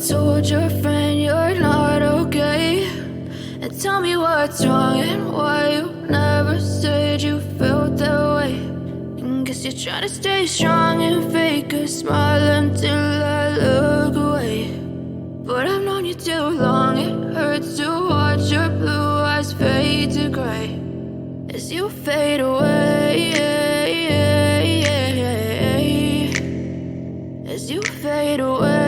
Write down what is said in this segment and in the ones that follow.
told your friend you're not okay? And tell me what's wrong and why you never said you felt that way. And guess you're trying to stay strong and fake a smile until I look away. But I've known you too long, it hurts to watch your blue eyes fade to gray as you fade away, as you fade away.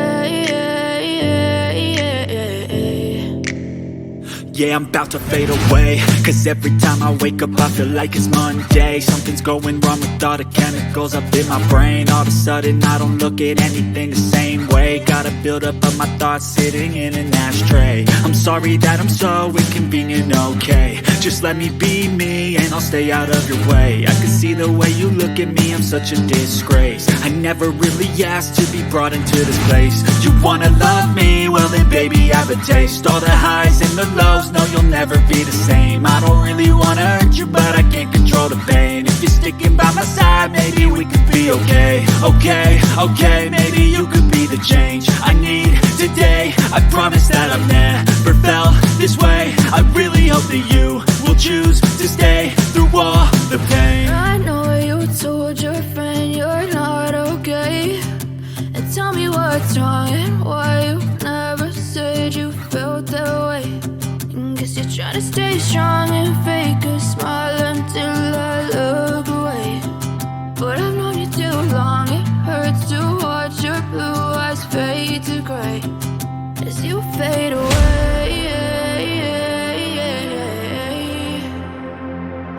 Yeah, I'm about to fade away, cause every time I wake up I feel like it's Monday. Something's going wrong with all the chemicals up in my brain. All of a sudden I don't look at anything the same way. Got a buildup of my thoughts sitting in an ashtray. I'm sorry that I'm so inconvenient, okay? Just let me be me and I'll stay out of your way. I can see the way you look at me, I'm such a disgrace. I never really asked to be brought into this place. You wanna love me? Well then baby, have a taste. All the highs and the lows, no, you'll never be the same. I don't really wanna hurt you, but I can't control the pain. If you're sticking by my side, maybe we could be okay. Okay, maybe you could be the change I need today. I promise that I've never felt this way. I really hope that you will choose to stay through all the pain. I know you told your friend you're not okay. And tell me what's wrong and why you never said you felt that way. And guess you're trying to stay strong and fake a smile until I look away. But I've known you too long, it hurts to watch your blue eyes fade to gray as you fade away,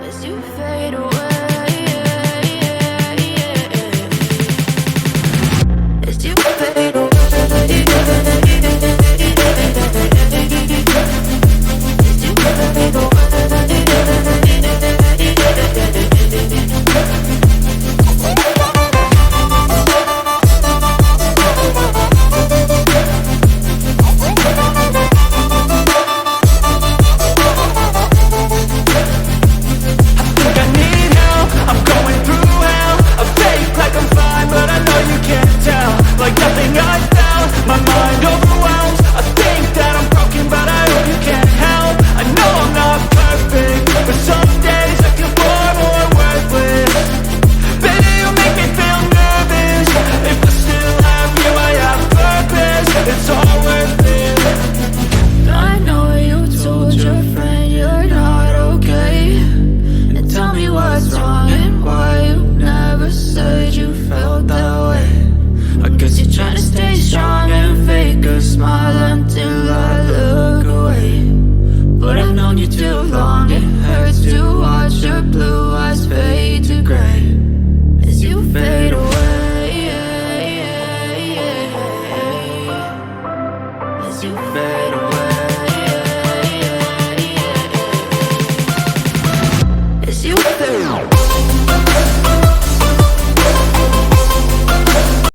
as you fade away. As you fade away.